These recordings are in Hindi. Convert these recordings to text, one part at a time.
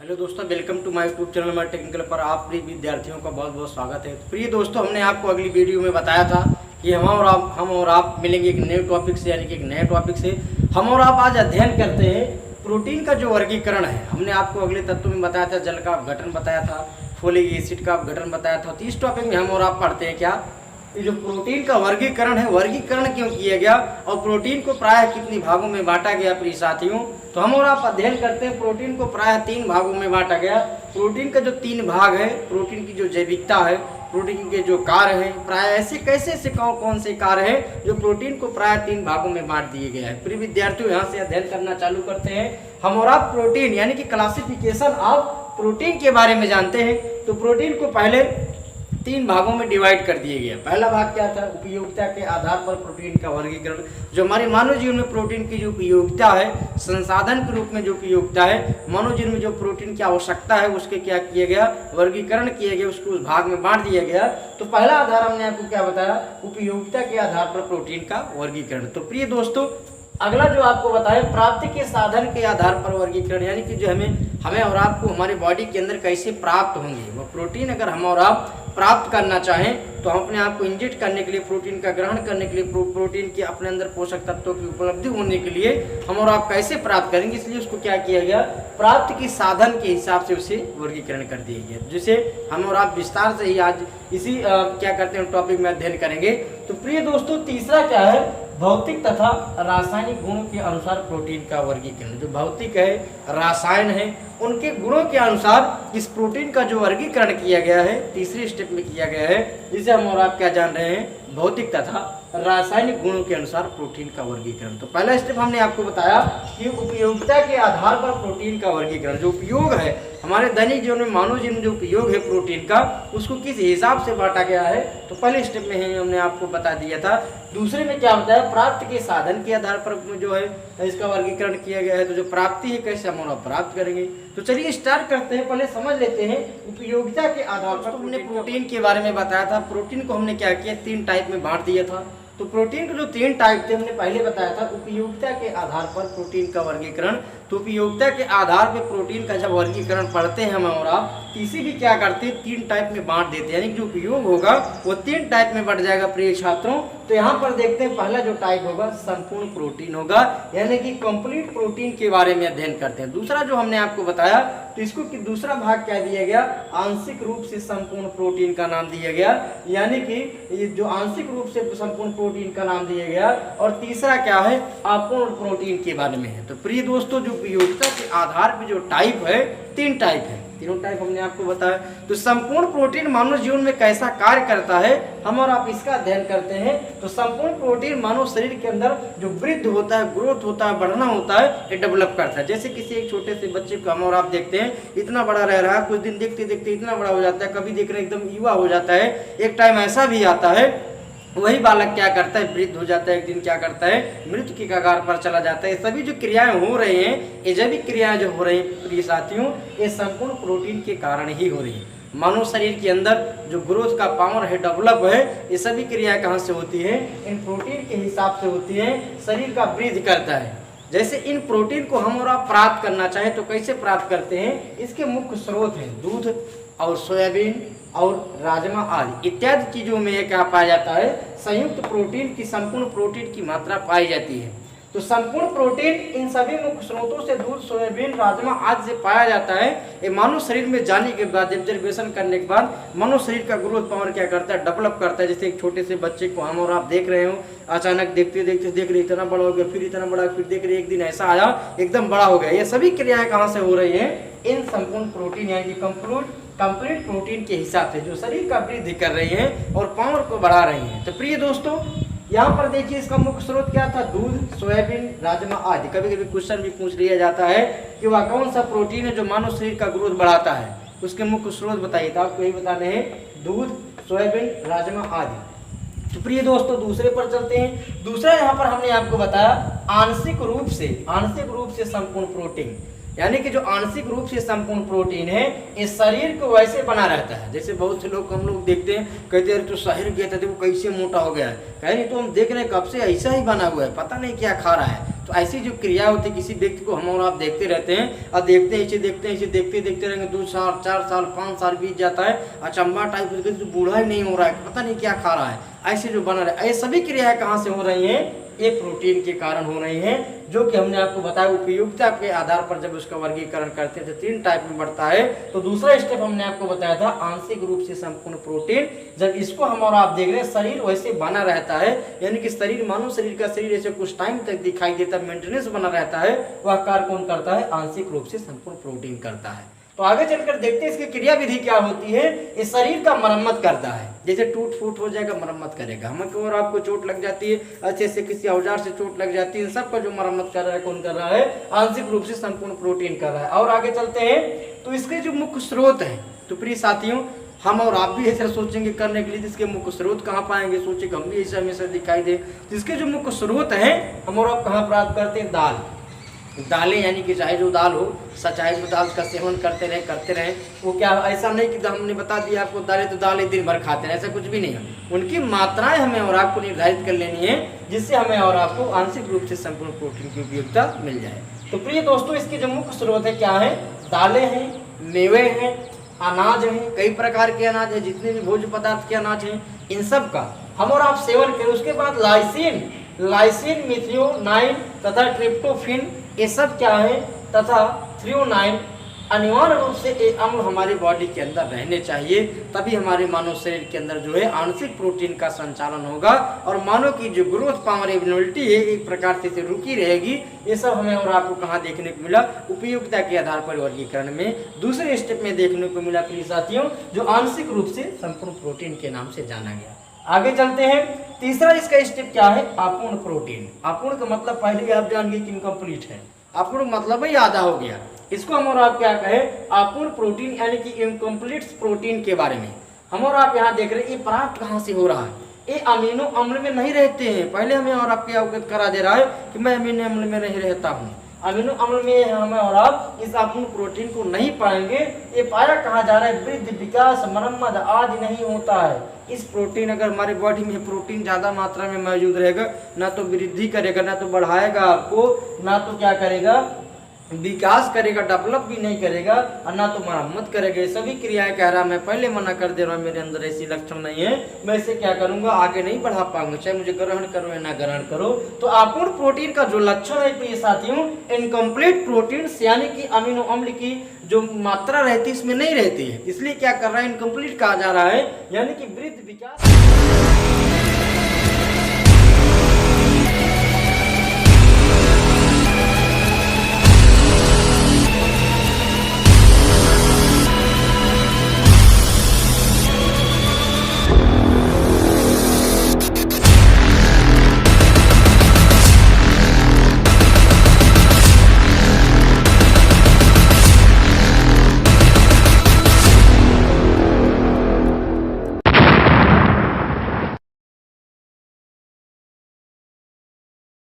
हेलो दोस्तों, welcome to my YouTube channel my technical पर आप प्रिय विद्यार्थियों का बहुत बहुत स्वागत है। तो प्रिय दोस्तों, हमने आपको अगली वीडियो में बताया था कि हम और आप मिलेंगे एक नए टॉपिक से, यानी कि एक नए टॉपिक से हम और आप आज अध्ययन करते हैं प्रोटीन का जो वर्गीकरण है। हमने आपको अगले तत्व में बताया था, जल का अपघटन बताया था, फोलिक एसिड का अपघटन बताया था। तो इस टॉपिक में हम और आप पढ़ते हैं क्या, ये जो प्रोटीन का वर्गीकरण है, वर्गीकरण क्यों किया गया और प्रोटीन को प्रायः कितने भागों में बांटा गया। प्रिय साथियों, तो हम और आप अध्ययन करते हैं प्रोटीन को प्रायः 3 भागों में बांटा गया। प्रोटीन का जो 3 भाग है, प्रोटीन की जो जैविकता है, प्रोटीन के जो कार्य हैं, प्रायः ऐसे कैसे कौन से कार्य हैं जो प्रोटीन को प्रायः 3 भागों में बांट दिए गया है। प्रिय विद्यार्थियों, यहाँ से अध्ययन करना चालू करते हैं। हम और आप प्रोटीन यानी कि क्लासिफिकेशन ऑफ प्रोटीन के बारे में जानते हैं। तो प्रोटीन को पहले 3 भागों में डिवाइड कर दिए गए। पहला भाग क्या था, उपयोगिता के आधार पर प्रोटीन का वर्गीकरण। जो हमारे मानव जीवन में प्रोटीन की जो उपयोगिता है, संसाधन के रूप में जो उपयोगिता है, मानव जीवन में जो प्रोटीन की आवश्यकता है, उसके क्या किया गया, वर्गीकरण किया गया, उसको उस भाग में बांट दिया गया। तो पहला आधार हमने आपको क्या बताया, उपयोगिता के आधार पर प्रोटीन का वर्गीकरण। तो प्रिय दोस्तों, अगला जो आपको बताएं प्राप्ति के साधन के आधार पर वर्गीकरण, यानी कि जो हमें और आपको हमारे बॉडी के अंदर कैसे प्राप्त होंगे वो प्रोटीन। अगर हम और आप प्राप्त करना चाहें तो हम अपने आप को इंजेक्ट करने के लिए, प्रोटीन का ग्रहण करने के लिए, प्रोटीन के अपने अंदर पोषक तत्वों की उपलब्धि होने के लिए हम और आप कैसे प्राप्त करेंगे, इसलिए उसको क्या किया गया, प्राप्ति के साधन के हिसाब से उसे वर्गीकरण कर दिया गया, जिसे हम और आप विस्तार से ही आज इसी क्या करते हैं टॉपिक में अध्ययन करेंगे। तो प्रिय दोस्तों, तीसरा क्या है, भौतिक तथा रासायनिक गुणों के अनुसार प्रोटीन का वर्गीकरण। जो भौतिक है, रासायन है, उनके गुणों के अनुसार इस प्रोटीन का जो वर्गीकरण किया गया है, तीसरे स्टेप में किया गया है, जिसे हम और आप क्या जान रहे हैं, भौतिक तथा रासायनिक गुणों के अनुसार प्रोटीन का वर्गीकरण। तो पहला स्टेप हमने आपको बताया कि उपयोगिता के आधार पर प्रोटीन का वर्गीकरण। जो उपयोग है हमारे दैनिक जीवन में, मानव जीवन में जो उपयोग है प्रोटीन का, उसको किस हिसाब से बांटा गया है, तो पहले स्टेप में हमने आपको बता दिया था। दूसरे में क्या बताया, प्राप्ति के साधन के आधार पर जो है इसका वर्गीकरण किया गया है। तो जो प्राप्ति है, कैसे हम प्राप्त करेंगे। तो चलिए स्टार्ट करते हैं, पहले समझ लेते हैं उपयोगिता के आधार पर। तो हमने प्रोटीन के बारे में बताया था। प्रोटीन को हमने क्या किया, 3 टाइप में बांट दिया था। तो प्रोटीन के जो 3 टाइप थे हमने पहले बताया था, उपयोगिता के आधार पर प्रोटीन का वर्गीकरण। तो उपयोगिता के आधार पर प्रोटीन का जब वर्गीकरण पढ़ते हैं हम और आप, किसी भी क्या करते हैं, 3 टाइप में बांट देते हैं, यानी जो उपयोग होगा वो 3 टाइप में बढ़ जाएगा। प्रिय छात्रों, तो यहाँ पर देखते हैं पहला जो टाइप होगा संपूर्ण प्रोटीन होगा, यानी कि कंप्लीट प्रोटीन के बारे में अध्ययन करते हैं। दूसरा जो हमने आपको बताया, तो इसको कि दूसरा भाग क्या दिया गया, आंशिक रूप से संपूर्ण प्रोटीन का नाम दिया गया, यानी कि ये जो आंशिक रूप से संपूर्ण प्रोटीन का नाम दिया गया। और तीसरा क्या है, अपूर्ण प्रोटीन के बारे में है। तो प्रिय दोस्तों, जो उपयोगिता के आधार पर जो टाइप है, 3 टाइप है, तीनों टाइप हमने आपको बताया। तो संपूर्ण प्रोटीन मानव जीवन में कैसा कार्य करता है, हम और आप इसका अध्ययन करते हैं। तो संपूर्ण प्रोटीन मानव शरीर के अंदर जो वृद्धि होता है, ग्रोथ होता है, बढ़ना होता है, ये डेवलप करता है। जैसे किसी एक छोटे से बच्चे को हम और आप देखते हैं, इतना बड़ा रह रहा है, कुछ दिन देखते देखते इतना बड़ा हो जाता है, कभी देख रहे एकदम युवा हो जाता है। एक टाइम ऐसा भी आता है, वही बालक क्या करता है, वृद्ध हो जाता है, एक दिन क्या करता है, मृत्यु की कगार पर चला जाता है। सभी जो क्रियाएं हो रही हैं, ये जैविक क्रियाएं जो हो रही हैं प्रिय साथियों, ये संपूर्ण प्रोटीन के कारण ही हो रही है। मानव शरीर के अंदर जो ग्रोथ का पावर है, डेवलप है, ये सभी क्रियाएं कहाँ से होती है, इन प्रोटीन के हिसाब से होती है। शरीर का वृद्धि करता है। जैसे इन प्रोटीन को हम और आप प्राप्त करना चाहें तो कैसे प्राप्त करते हैं, इसके मुख्य स्रोत हैं दूध और सोयाबीन और राजमा आदि इत्यादि चीजों में क्या पाया जाता है, संयुक्त प्रोटीन की, संपूर्ण प्रोटीन की मात्रा पाई जाती है। तो संपूर्ण प्रोटीन इन सभी मुख्य स्रोतों से, दूध, सोयाबीन, राजमा आदि से पाया जाता है। ये मानव शरीर में जाने के बाद, एब्जर्वेशन करने के बाद, मानव शरीर का ग्रोथ पावर क्या करता है, डेवलप करता है। जैसे एक छोटे से बच्चे को हम और आप देख रहे हो, अचानक देखते देखते देख रहे इतना बड़ा हो गया, फिर इतना बड़ा, फिर देख रहे एक दिन ऐसा आया एकदम बड़ा हो गया। ये सभी क्रियाएं कहाँ से हो रही है, इन संपूर्ण प्रोटीन यानी कि कंप्लीट प्रोटीन के हिसाब से, जो शरीर का वृद्धि कर रही हैं और पावर को बढ़ा रही हैं। तो प्रिय दोस्तों, यहाँ पर देखिए इसका मुख्य स्रोत क्या था, दूध, सोयाबीन, राजमा आदि। कभी कभी क्वेश्चन भी पूछ लिया जाता है कि वह कौन सा प्रोटीन है जो मानव शरीर का ग्रोथ बढ़ाता है, उसके मुख्य स्रोत बताइए। तो आपको यही बताने हैं, दूध, सोयाबीन, राजमा आदि। तो प्रिय दोस्तों, दूसरे पर चलते हैं। दूसरा यहाँ पर हमने आपको बताया आंशिक रूप से संपूर्ण प्रोटीन, यानी कि जो आंशिक रूप से संपूर्ण प्रोटीन है, इस शरीर को वैसे बना रहता है। जैसे बहुत से लोग हम लोग देखते हैं, कहते हैं तो शहर गया था, देखो कैसे मोटा हो गया है, कहे नहीं तो हम देख रहे हैं कब से ऐसा ही बना हुआ है, पता नहीं क्या खा रहा है। तो ऐसी जो क्रिया होती है, किसी व्यक्ति को हम और आप देखते रहते हैं और देखते हैं इसे देखते रहेंगे, 2 साल 4 साल 5 साल बीत जाता है, अचंबा टाइप तो बूढ़ा ही नहीं हो रहा है, पता नहीं क्या खा रहा है, ऐसे जो बना रहा है। ये सभी क्रियाएं कहाँ से हो रही हैं? ये प्रोटीन के कारण हो रही हैं, जो कि हमने आपको बताया उपयोगिता के आधार पर जब उसका वर्गीकरण करते हैं तो 3 टाइप में बढ़ता है। तो दूसरा स्टेप हमने आपको बताया था आंशिक रूप से संपूर्ण प्रोटीन। जब इसको हम और आप देख रहे हैं, शरीर वैसे बना रहता है, यानी कि शरीर मानव शरीर का शरीर ऐसे कुछ टाइम तक दिखाई देता, मेंटेनेंस बना रहता है, वह कार्य कौन करता है? आंशिक रूप से संपूर्ण प्रोटीन करता है। तो आगे चलकर देखते हैं इसकी क्रिया विधि क्या होती है। इस शरीर का मरम्मत करता है, जैसे टूट फूट हो जाएगा मरम्मत करेगा, हमको और आपको चोट लग जाती है, अच्छे से किसी औजार से चोट लग जाती है, सबका जो मरम्मत कर रहा है कौन कर रहा है? आंशिक रूप से संपूर्ण प्रोटीन कर रहा है। और आगे चलते हैं तो इसके जो मुख्य स्रोत है, तो प्रिय साथियों हम और आप भी ऐसा सोचेंगे करने के लिए, इसके मुख्य स्रोत कहाँ पाएंगे? सोचे हम भी ऐसे हमेशा दिखाई दे। जिसके जो मुख्य स्रोत है हम और आप कहाँ प्राप्त करते हैं? दाल, दालें, यानी कि चाहे जो दाल हो, चाहे जो दाल का सेवन करते रहे। वो क्या ऐसा नहीं कि हमने बता दिया आपको दालें, तो दालें दिन भर खाते हैं, ऐसा कुछ भी नहीं है। उनकी मात्राएं हमें और आपको निर्धारित कर लेनी है, जिससे हमें और आपको आंशिक रूप से संपूर्ण प्रोटीन की उपयोगिता मिल जाए। तो प्रिय दोस्तों इसके जो मुख्य स्रोत है क्या है? दालें हैं, मेवे हैं, अनाज हैं, कई प्रकार के अनाज हैं, जितने भी भोज्य पदार्थ के अनाज हैं, इन सब का हम और आप सेवन करें। उसके बाद लाइसिन, मिथियोनाइन तथा ट्रिप्टोफैन, ये सब क्या है? तथा थ्रियोनाइन, अनिवार्य रूप से ये अम्ल हमारे बॉडी के अंदर रहने चाहिए, तभी हमारे मानव शरीर के अंदर जो है आंशिक प्रोटीन का संचालन होगा और मानव की जो ग्रोथ पावर एबिलिटी है एक प्रकार से रुकी रहेगी। ये सब हमें और आपको कहाँ देखने को मिला? उपयोगिता के आधार पर वर्गीकरण में दूसरे स्टेप में देखने को मिला प्रिय साथियों, जो आंशिक रूप से संपूर्ण प्रोटीन के नाम से जाना गया। आगे चलते हैं, तीसरा इसका स्टेप क्या है? अपूर्ण प्रोटीन। अपूर्ण का मतलब पहले आप जान गए कि इनकम्प्लीट है, अपूर्ण मतलब ही आधा हो गया। इसको हम और आप क्या कहें? अपूर्ण प्रोटीन, यानी कि इनकम्प्लीट प्रोटीन के बारे में हम और आप यहाँ देख रहे हैं। ये प्राप्त कहाँ से हो रहा है? ये अमीनो अम्ल में नहीं रहते हैं। पहले हमें और आपके अवगत करा दे रहा है कि मैं अमीनो अम्ल में नहीं रहता हूँ, अमीनो अम्ल में हमें और आप इस अपूर्ण प्रोटीन को नहीं पाएंगे। ये पाया कहाँ जा रहा है? वृद्धि, विकास, मरम्मत आदि नहीं होता है। इस प्रोटीन, अगर हमारे बॉडी में प्रोटीन ज़्यादा मात्रा में मौजूद रहेगा, ना तो वृद्धि करेगा, ना तो बढ़ाएगा आपको, ना तो क्या करेगा? विकास करेगा, डेवलप भी नहीं करेगा, और ना तो मरम्मत करेगा। सभी क्रियाएं कह रहा है, मैं पहले मना कर दे रहा हूँ, मेरे अंदर ऐसी लक्षण नहीं है, मैं इसे क्या करूंगा? आगे नहीं बढ़ा पाऊंगा, चाहे मुझे ग्रहण करो या ना ग्रहण करो। तो अपूर्ण प्रोटीन का जो लक्षण है प्रिय साथियों, इनकम्प्लीट प्रोटीन, यानी कि अमीनो अम्ल की जो मात्रा रहती है इसमें नहीं रहती है, इसलिए क्या कर रहा है? इनकम्प्लीट कहा जा रहा है, यानी कि वृद्धि, विकास।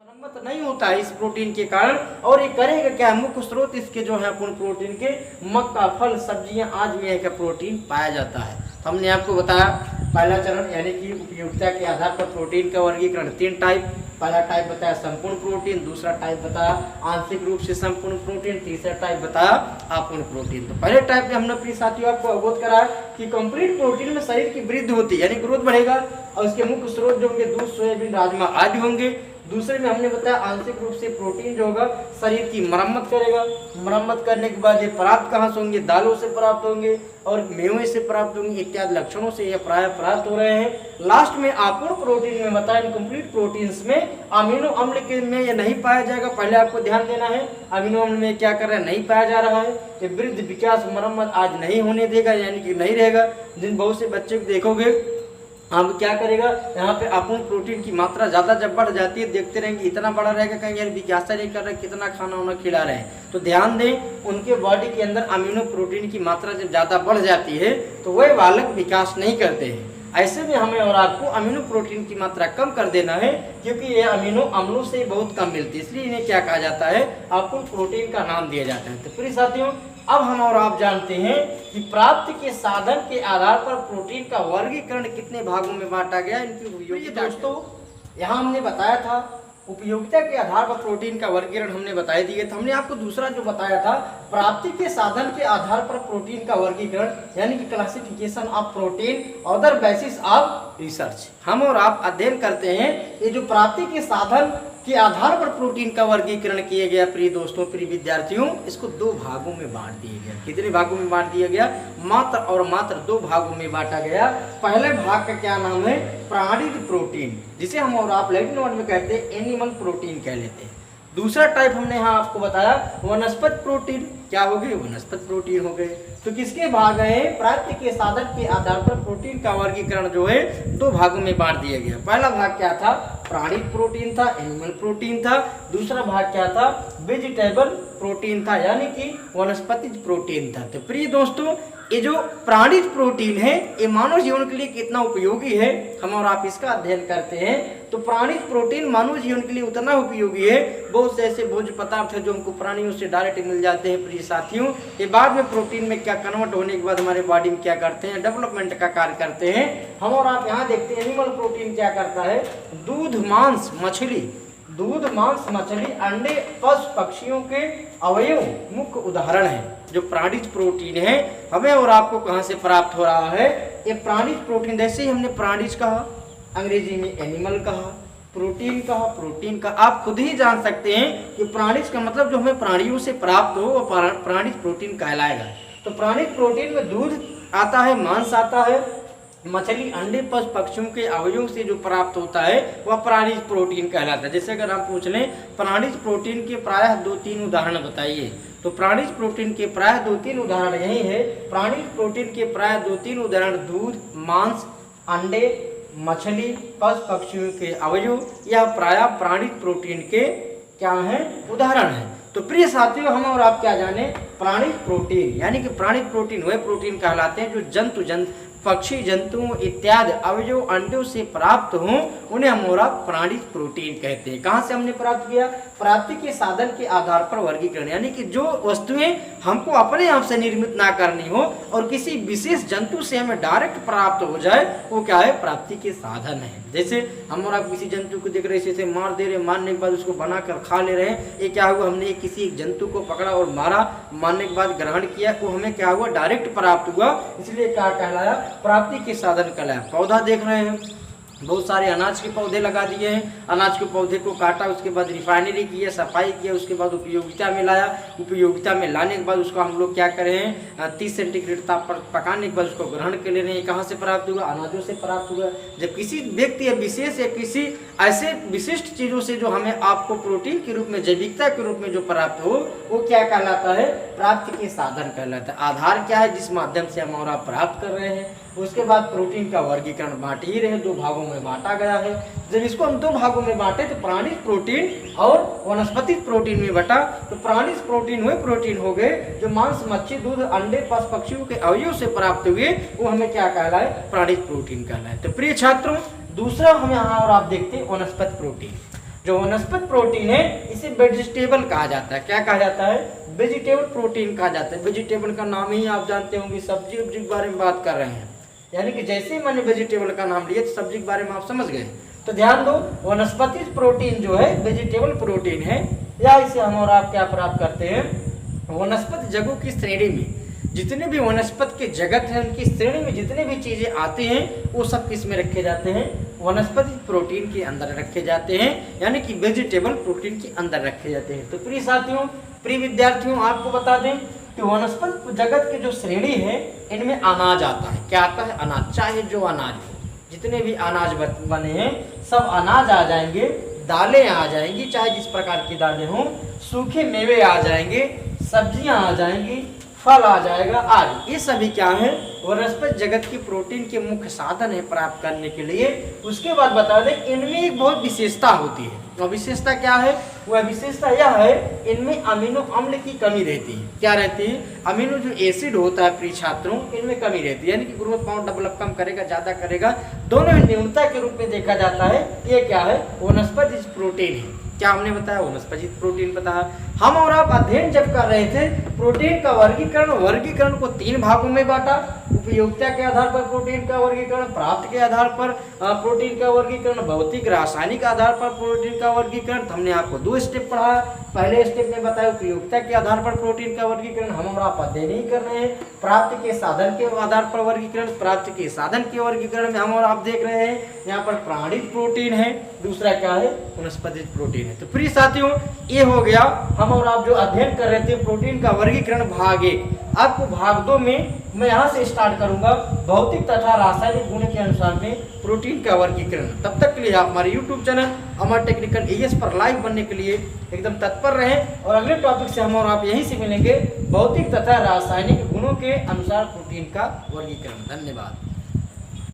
मरम्मत नहीं होता है इस प्रोटीन के कारण। और ये करेगा क्या? मुख्य स्रोत इसके जो है पूर्ण प्रोटीन के मक्का, फल, सब्जियां आज में का प्रोटीन पाया जाता है। तो हमने आपको बताया पहला चरण, यानी कि उपयोगिता के आधार पर प्रोटीन का वर्गीकरण 3 टाइप। पहला टाइप बताया संपूर्ण प्रोटीन, दूसरा टाइप बताया आंशिक रूप से संपूर्ण प्रोटीन, तीसरा टाइप बताया अपूर्ण प्रोटीन। तो पहले टाइप में हमने प्रिय साथियों आपको अवगत कराया कि कंप्लीट प्रोटीन में शरीर की वृद्धि होती है, यानी ग्रोथ बढ़ेगा, और उसके मुख्य स्रोत जो होंगे दूध, सोयाबीन, राजमा आदि होंगे। दूसरे में हमने बताया आंशिक रूप से प्रोटीन जो होगा शरीर की मरम्मत करेगा, मरम्मत करने के बाद ये प्राप्त कहाँ से होंगे? दालों से प्राप्त होंगे और मेवे से प्राप्त होंगे, इत्यादि लक्षणों से ये प्राय प्राप्त हो रहे हैं। लास्ट में अपूर्ण प्रोटीन में बताया इनकम्प्लीट प्रोटीन्स में अमीनो अम्ल के में ये नहीं पाया जाएगा। पहले आपको ध्यान देना है, अमीनो अम्ल में क्या कर रहा है? नहीं पाया जा रहा है। ये वृद्धि, विकास, मरम्मत आज नहीं होने देगा, यानी कि नहीं रहेगा। जिन बहुत से बच्चे को देखोगे अब क्या करेगा? यहाँ पे अपूर्ण प्रोटीन की मात्रा ज़्यादा जब बढ़ जाती है, देखते रहेंगे इतना बड़ा रहेगा, कहीं यार विकास नहीं कर रहे, कितना खाना वाना खिला रहे हैं। तो ध्यान दें, उनके बॉडी के अंदर अमीनो प्रोटीन की मात्रा जब ज़्यादा बढ़ जाती है तो वह बालक विकास नहीं करते हैं। ऐसे में हमें और आपको अमीनो प्रोटीन की मात्रा कम कर देना है, क्योंकि ये अमीनो अम्लों से बहुत कम मिलती है, इसलिए इन्हें क्या कहा जाता है? अपूर्ण प्रोटीन का नाम दिया जाता है। तो प्रिय साथियों, अब हम और आप जानते हैं कि प्राप्ति के साधन के आधार पर प्रोटीन का वर्गीकरण कितने भागों में बांटा गया, इनकी उपयोगिता। दोस्तों यहाँ हमने बताया था उपयोगिता के आधार पर प्रोटीन का वर्गीकरण हमने बता दिया था। हमने आपको दूसरा जो बताया था, प्राप्ति के साधन के आधार पर प्रोटीन का वर्गीकरण, यानी कि classification of protein on the basis of research. हम और आप अध्ययन करते हैं, ये जो प्राप्ति के साधन के आधार पर प्रोटीन का वर्गीकरण किया गया प्रिय दोस्तों, प्रिय विद्यार्थियों, इसको दो भागों में बांट दिया गया। कितने भागों में बांट दिया गया? मात्र और मात्र दो भागों में बांटा गया। पहले भाग का क्या नाम है? प्राणिज प्रोटीन, जिसे हम और आप लैटिन वर्ड में कहते हैं एनिमल प्रोटीन कह लेते हैं। दूसरा टाइप हमने यहाँ आपको बताया वनस्पत प्रोटीन। क्या हो गए? वनस्पत प्रोटीन हो गए। तो किसके भाग है? प्राप्ति के साधन के आधार पर प्रोटीन का वर्गीकरण जो है दो भागों में बांट दिया गया। पहला भाग क्या था? प्राणिज प्रोटीन था, एनिमल प्रोटीन था। दूसरा भाग क्या था? वेजिटेबल प्रोटीन था, यानी कि वनस्पतिज प्रोटीन था। तो प्रिय दोस्तों, ये जो प्राणिज प्रोटीन है ये मानव जीवन के लिए कितना उपयोगी है, हम और आप इसका अध्ययन करते हैं। तो प्राणिज प्रोटीन मानव जीवन के लिए उतना उपयोगी है। बहुत से ऐसे भोज्य पदार्थ है जो हमको प्राणियों से डायरेक्ट मिल जाते हैं प्रिय साथियों, ये बाद में प्रोटीन में क्या कन्वर्ट होने के बाद हमारे बॉडी में क्या करते हैं? डेवलपमेंट का कार्य करते हैं। हम और आप यहाँ देखते हैं एनिमल प्रोटीन क्या करता है? दूध, मांस, मछली, दूध, मांस, मछली, अंडे, पशु पक्षियों के अवयव मुख्य उदाहरण है। जो प्राणिज प्रोटीन है हमें और आपको कहाँ से प्राप्त हो रहा है? ये प्राणिज प्रोटीन, जैसे ही हमने प्राणिज कहा, अंग्रेजी में एनिमल कहा, प्रोटीन कहा, प्रोटीन का आप खुद ही जान सकते हैं कि प्राणिज का मतलब जो हमें प्राणियों से प्राप्त हो वो प्राणिज प्रोटीन कहलाएगा। तो प्राणिज प्रोटीन में दूध आता है, मांस आता है, मछली, अंडे, पशु पक्षियों के अवयवों से जो प्राप्त होता है वह प्राणिज प्रोटीन कहलाता है। जैसे अगर हम पूछ लें प्राणिज प्रोटीन के प्रायः 2-3 उदाहरण बताइए, तो प्राणिज प्रोटीन के प्रायः 2-3 उदाहरण यही है। प्राणिज प्रोटीन के प्रायः 2-3 उदाहरण दूध, मांस, अंडे, मछली, पशु पक्षियों के अवयव, यह प्रायः प्राणिज प्रोटीन के क्या है? उदाहरण है। तो प्रिय साथियों, हम और आप क्या जाने? प्राणिज प्रोटीन यानी कि प्राणिज प्रोटीन वह प्रोटीन कहलाते हैं जो पक्षी, जंतुओं इत्यादि अवयव अंडों से प्राप्त हों, उन्हें हम और आप प्राणिज प्रोटीन कहते हैं। कहाँ से हमने प्राप्त किया? प्राप्ति के साधन के आधार पर वर्गीकरण, यानी कि जो वस्तुएं हमको अपने आप से निर्मित ना करनी हो और किसी विशेष जंतु से हमें डायरेक्ट प्राप्त हो जाए, वो क्या है? प्राप्ति के साधन है। जैसे हम और आप किसी जंतु को देख रहे हैं, इसे मार दे रहे, मारने के बाद उसको बनाकर खा ले रहे हैं, ये क्या हुआ? हमने किसी एक जंतु को पकड़ा और मारा, मारने के बाद ग्रहण किया, वो हमें क्या हुआ? डायरेक्ट प्राप्त हुआ, इसलिए क्या कहलाया? प्राप्ति के साधन कहलाया। पौधा देख रहे हैं, बहुत सारे अनाज के पौधे लगा दिए हैं, अनाज के पौधे को काटा, उसके बाद रिफाइनरी किया, सफाई किया, उसके बाद उपयोगिता में लाया, उपयोगिता में लाने के बाद उसको हम लोग क्या कर रहे हैं? 30 सेंटीग्रेड ताप पर पकाने के बाद उसको ग्रहण कर ले रहे हैं। कहाँ से प्राप्त हुआ? अनाजों से प्राप्त हुआ। जब किसी व्यक्ति या विशेष या किसी ऐसे विशिष्ट चीज़ों से जो हमें आपको प्रोटीन के रूप में, जैविकता के रूप में जो प्राप्त हो, वो क्या कहलाता है? प्राप्ति के साधन कहलाता है। आधार क्या है जिस माध्यम से हम और आप प्राप्त कर रहे हैं। उसके बाद प्रोटीन का वर्गीकरण बांट ही रहे, दो भागों में बांटा गया है। जब इसको हम दो भागों में बांटे तो प्राणिज प्रोटीन और वनस्पतिक प्रोटीन में बटा। तो प्राणिज प्रोटीन हुए प्रोटीन हो गए जो मांस, मच्छी, दूध, अंडे, पशु पक्षियों के अवयव से प्राप्त हुए, वो हमें क्या कहलाए? प्राणिज प्रोटीन कहलाए। तो प्रिय छात्रों, दूसरा हम यहाँ और आप देखते हैं वनस्पत प्रोटीन। जो वनस्पत प्रोटीन है इसे वेजिटेबल कहा जाता है। क्या कहा जाता है? वेजिटेबल प्रोटीन कहा जाता है। वेजिटेबल का नाम ही आप जानते होंगे, सब्जी उब्जी के बारे में बात कर रहे हैं, यानी कि जैसे ही मैंने वेजिटेबल का नाम लिया तो सब्जी के बारे में आप समझ गए। तो ध्यान दो, वनस्पतिज प्रोटीन जो है वेजिटेबल प्रोटीन है, या इसे हम और आप क्या प्राप्त करते हैं? वनस्पति जगहों की श्रेणी में जितने भी वनस्पति के जगत है, उनकी श्रेणी में जितने भी चीजें आती हैं वो सब किस में रखे जाते हैं? वनस्पति प्रोटीन के अंदर रखे जाते हैं, यानी कि वेजिटेबल प्रोटीन के अंदर रखे जाते हैं। तो प्रिय साथियों, प्रिय विद्यार्थियों, आपको बता दें कि वनस्पति जगत की जो श्रेणी है इनमें अनाज आता है। क्या आता है? अनाज। चाहे जो अनाज हो, जितने भी अनाज बने हैं सब अनाज आ जाएंगे, दालें आ जाएंगी, चाहे जिस प्रकार की दालें हों, सूखे मेवे आ जाएंगे, सब्जियां आ जाएंगी, फल आ जाएगा आदि। ये सभी क्या है? वनस्पति जगत की प्रोटीन के मुख्य साधन है प्राप्त करने के लिए। उसके बाद बता दें इनमें एक बहुत विशेषता होती है। और विशेषता क्या है? वह विशेषता यह है, इनमें अमीनो अम्ल की कमी रहती है। क्या रहती है? अमीनो जो एसिड होता है प्रिय छात्रों, इनमें कमी रहती है, यानी कि ग्रोथ पावर डेवलप कम करेगा, ज्यादा करेगा, दोनों ही न्यूनता के रूप में देखा जाता है। ये क्या है? वनस्पति प्रोटीन है। क्या हमने बताया, वनस्पतिज प्रोटीन बताया। हम और आप अध्ययन जब कर रहे थे प्रोटीन का वर्गीकरण को 3 भागों में बांटा, उपयोगिता के आधार पर प्रोटीन का वर्गीकरण, प्राप्त के आधार पर प्रोटीन का वर्गीकरण, भौतिक रासायनिक आधार पर प्रोटीन का वर्गीकरण। तो हमने आपको 2 स्टेप पढ़ाया। पहले स्टेप में बताया उपयोगिता के आधार पर प्रोटीन का वर्गीकरण, हम और आप अध्ययन नहीं कर रहे हैं। प्राप्ति के साधन के आधार पर वर्गीकरण, प्राप्ति के साधन के वर्गीकरण में हम और आप देख रहे हैं यहाँ पर प्राणित प्रोटीन है, दूसरा क्या है, वनस्पतिज प्रोटीन है। तो प्रिय साथियों, ये हो गया हम और आप जो अध्ययन कर रहे थे प्रोटीन का वर्गीकरण भाग 1। आपको भाग 2 में मैं यहाँ से स्टार्ट करूंगा भौतिक तथा रासायनिक गुण के अनुसार में प्रोटीन का वर्गीकरण। तब तक के लिए आप हमारे YouTube चैनल अमर टेक्निकल एएस पर लाइव बनने के लिए एकदम तत्पर रहें, और अगले टॉपिक से हम और आप यहीं से मिलेंगे भौतिक तथा रासायनिक गुणों के अनुसार प्रोटीन का वर्गीकरण। धन्यवाद।